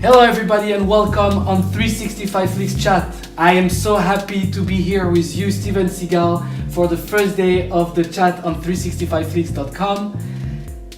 Hello everybody and welcome on 365 Flicks Chat. I am so happy to be here with you, Steven Seagal, for the first day of the chat on 365flicks.com.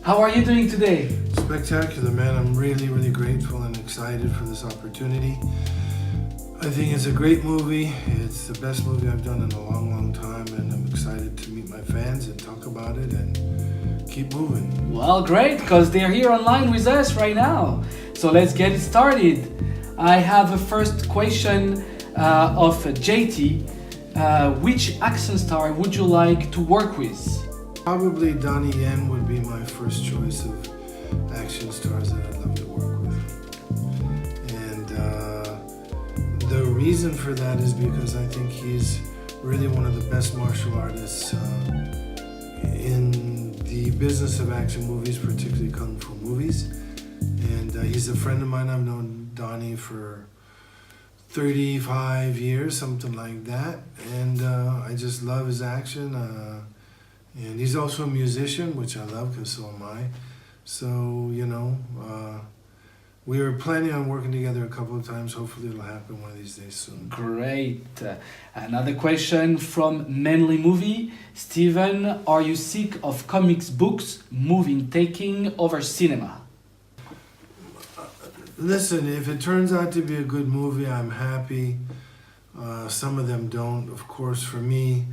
How are you doing today? Spectacular, man. I'm really grateful and excited for this opportunity. I think it's a great movie. It's the best movie I've done in a long time, and I'm excited to meet my fans and talk about it and keep moving. Well, great, because they're here online with us right now. So let's get it started. I have a first question of JT. Which action star would you like to work with? Probably Donnie Yen would be my first choice of action stars that I'd love to work with. And the reason for that is because I think he's really one of the best martial artists in the business of action movies, particularly kung fu movies. And he's a friend of mine. I've known Donnie for 35 years, something like that. And I just love his action. And he's also a musician, which I love because so am I. So, we were planning on working together a couple of times. Hopefully it'll happen one of these days soon. Great. Another question from Manly Movie. Steven, are you sick of comics books, taking over cinema? Listen, if it turns out to be a good movie, I'm happy. Some of them don't. Of course, for me,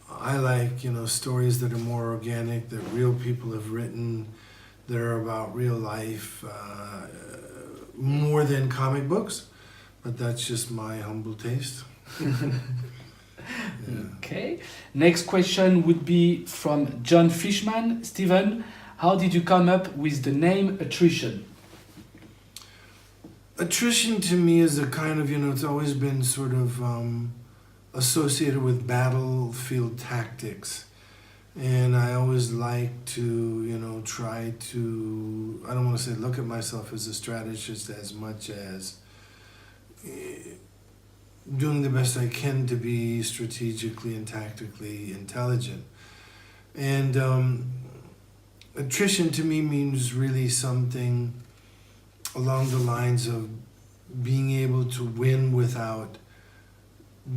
I like, stories that are more organic, that real people have written, that are about real life, more than comic books. But that's just my humble taste. Yeah. Okay. Next question would be from John Fishman. Steven, how did you come up with the name Attrition? Attrition to me is a kind of, it's always been sort of associated with battlefield tactics. And I always like to, try to, I don't want to say look at myself as a strategist as much as doing the best I can to be strategically and tactically intelligent. And attrition to me means really something along the lines of being able to win without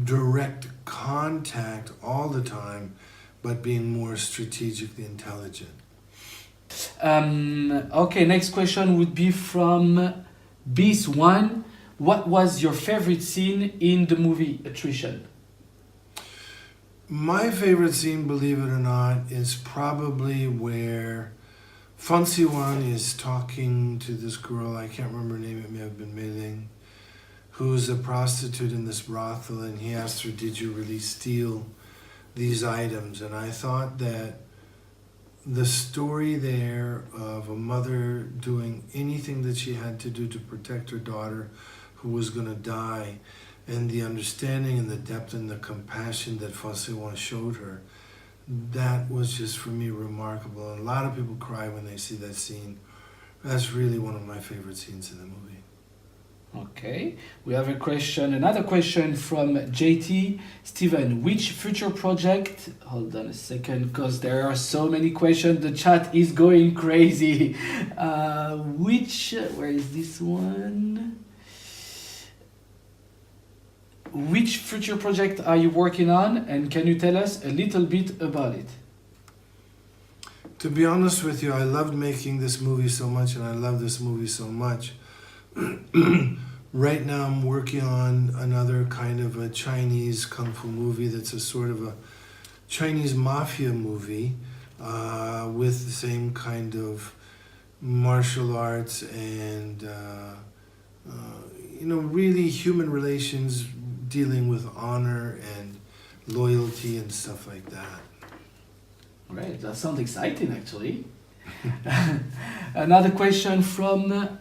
direct contact all the time, but being more strategically intelligent. Okay, next question would be from Beast1. What was your favorite scene in the movie Attrition? My favorite scene, believe it or not, is probably where Fansiwan is talking to this girl, I can't remember her name, it may have been Mei Ling, who's a prostitute in this brothel, and he asked her, did you really steal these items? And I thought that the story there of a mother doing anything that she had to do to protect her daughter who was going to die, and the understanding and the depth and the compassion that Fansiwan showed her, that was just for me remarkable. And a lot of people cry when they see that scene. That's really one of my favorite scenes in the movie. Okay, we have another question from JT. Steven, which future project, hold on a second, because there are so many questions, the chat is going crazy. Where is this one? Which future project are you working on, and can you tell us a little bit about it? To be honest with you, I loved making this movie so much, and I love this movie so much. Right now I'm working on another kind of a Chinese kung fu movie that's a sort of a Chinese mafia movie with the same kind of martial arts and really human relations, dealing with honor and loyalty and stuff like that. Great, that sounds exciting actually. Another question from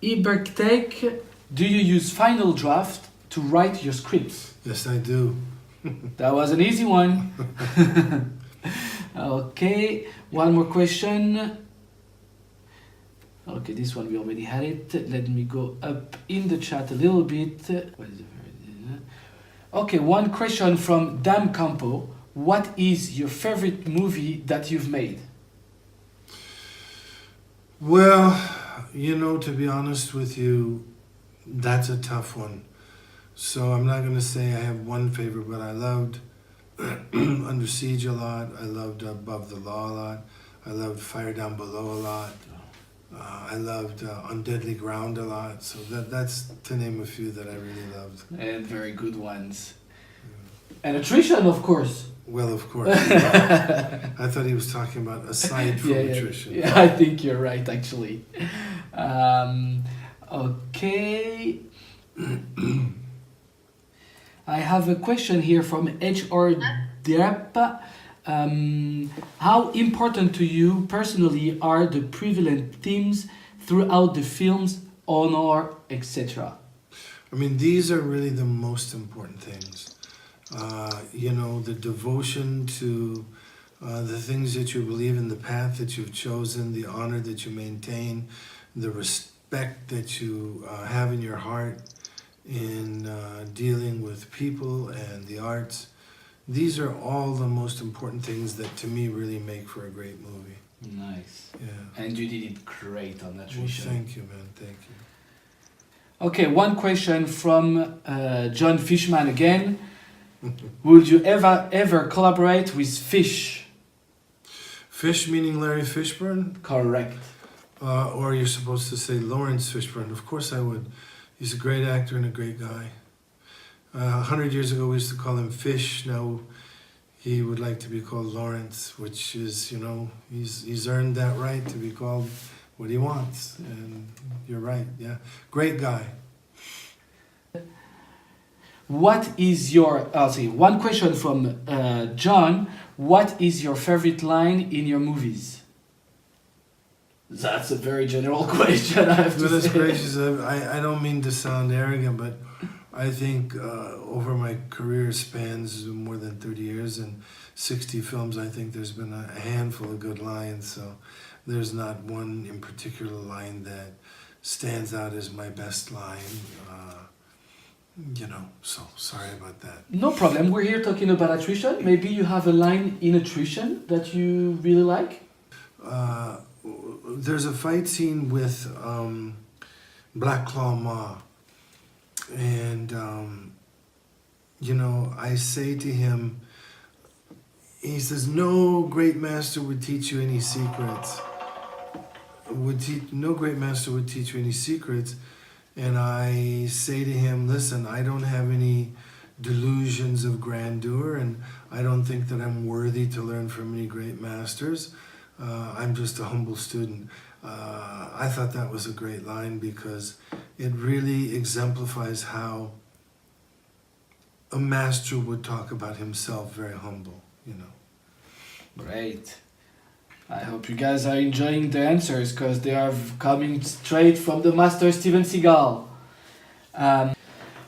Ibertech. Do you use Final Draft to write your scripts? Yes, I do. That was an easy one. Okay, one more question. Okay, this one we already had it. Let me go up in the chat a little bit. Okay, one question from Dam Campo. What is your favorite movie that you've made? Well, You know, to be honest with you, that's a tough one. So I'm not going to say I have one favorite, but I loved Under Siege a lot. I loved Above the Law a lot. I loved Fire Down Below a lot. I loved On Deadly Ground a lot. So that's to name a few that I really loved. And very good ones. And attrition, of course. Well, of course. I thought he was talking about aside from attrition. Yeah, I think you're right, actually. Okay. I have a question here from HR Depp. How important to you personally are the prevalent themes throughout the films, honor, etc.? I mean, these are really the most important things. You know, the devotion to the things that you believe in, the path that you've chosen, the honor that you maintain, the respect that you have in your heart in dealing with people and the arts. These are all the most important things that to me really make for a great movie. Nice. Yeah. And you did it great on that. Well, thank you, man. Thank you. Okay, one question from John Fishman again. Would you ever collaborate with Fish? Fish meaning Larry Fishburne? Correct. Or you're supposed to say Lawrence Fishburne. Of course I would. He's a great actor and a great guy. 100 years ago we used to call him Fish. Now he would like to be called Lawrence, which is, you know, he's earned that right to be called what he wants. And you're right, yeah. Great guy. What is your, I'll say, one question from John. What is your favorite line in your movies? That's a very general question, I have to Goodness say. gracious, I don't mean to sound arrogant, but I think over my career spans more than 30 years and 60 films, I think there's been a handful of good lines. So there's not one in particular line that stands out as my best line. You know, so sorry about that. No problem. We're here talking about attrition. Maybe you have a line in attrition that you really like? There's a fight scene with Black Claw Ma. And, you know, I say to him, he says, no great master would teach you any secrets. No great master would teach you any secrets. And I say to him, listen, I don't have any delusions of grandeur, and I don't think that I'm worthy to learn from any great masters. I'm just a humble student. I thought that was a great line because it really exemplifies how a master would talk about himself, very humble, you know. Great. I hope you guys are enjoying the answers because they are coming straight from the master Steven Seagal.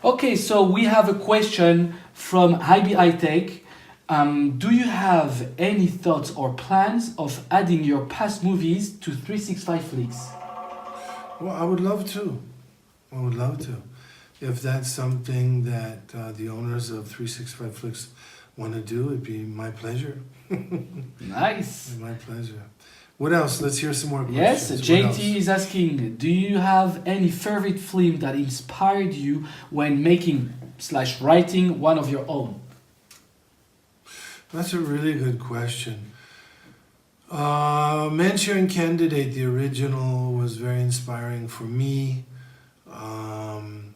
Okay, so we have a question from Hybe Hightech. Do you have any thoughts or plans of adding your past movies to 365 Flicks? Well, I would love to. I would love to. If that's something that the owners of 365 Flicks want to do, it'd be my pleasure. Nice. My pleasure. What else? Let's hear some more Yes, questions. JT is asking, do you have any favorite film that inspired you when making/writing one of your own? That's a really good question. Manchurian Candidate, the original, was very inspiring for me. And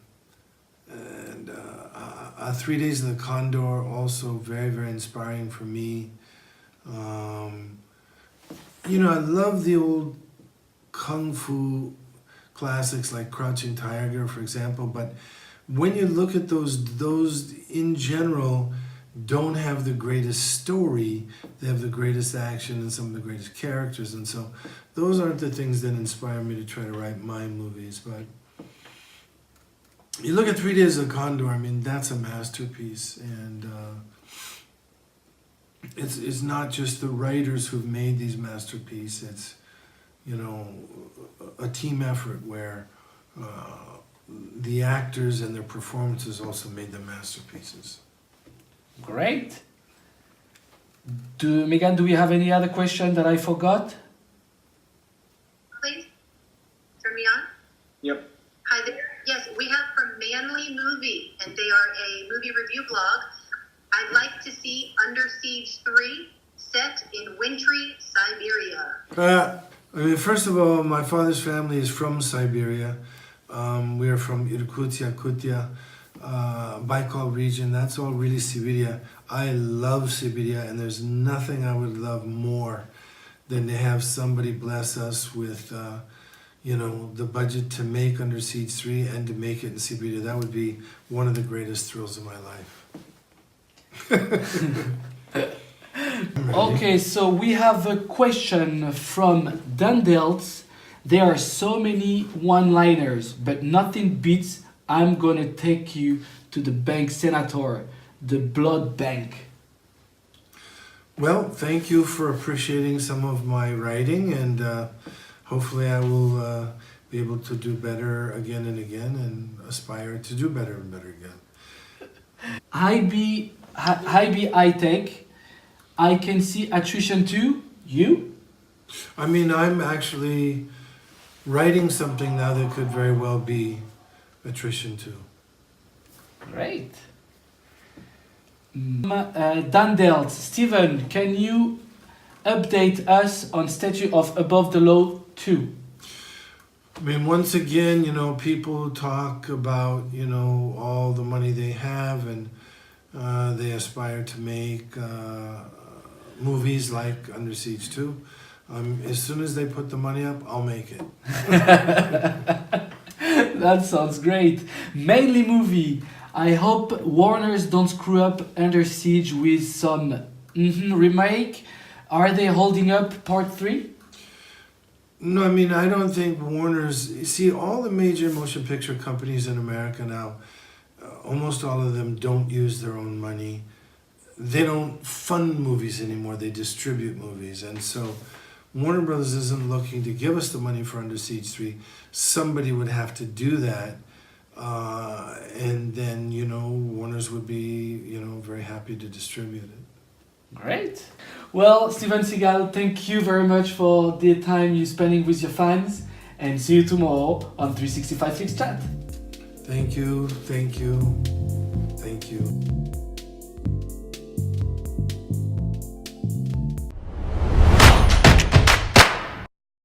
3 Days of the Condor, also very, very inspiring for me. You know, I love the old kung fu classics like Crouching Tiger, for example, but when you look at those in general don't have the greatest story, they have the greatest action and some of the greatest characters, and so those aren't the things that inspire me to try to write my movies. But you look at 3 Days of the Condor, I mean, that's a masterpiece, and it's not just the writers who've made these masterpieces, it's, you know, a team effort where the actors and their performances also made the masterpieces. Great. Megan, do we have any other question that I forgot? Please, for movie, and they are a movie review blog. I'd like to see Under Siege 3 set in wintry Siberia. First of all, my father's family is from Siberia. We are from Irkutia, Kutia, Baikal region. That's all really Siberia. I love Siberia, and there's nothing I would love more than to have somebody bless us with, the budget to make Under Siege 3 and to make it in Siberia. That would be one of the greatest thrills of my life. Okay, so we have a question from Dundelt. There are so many one-liners, but nothing beats "I'm gonna take you to the bank, Senator," the blood bank. Well, thank you for appreciating some of my writing, and hopefully I will be able to do better again and again, and aspire to do better and better again. I take. I can see attrition too. You? I'm actually writing something now that could very well be attrition too. Great. Dundelt, Steven, can you update us on Statue of Above the Law 2? Once again, people talk about, all the money they have, and they aspire to make movies like Under Siege 2. As soon as they put the money up, I'll make it. That sounds great. Mainly movie. I hope Warner's don't screw up Under Siege with some remake. Are they holding up part 3? No, I don't think Warner's... See, all the major motion picture companies in America now, almost all of them don't use their own money. They don't fund movies anymore, they distribute movies. And so Warner Brothers isn't looking to give us the money for Under Siege 3. Somebody would have to do that. And then, Warner's would be, very happy to distribute it. Great. Well, Steven Seagal, thank you very much for the time you're spending with your fans, and see you tomorrow on 365 Fix Chat. Thank you, thank you, thank you.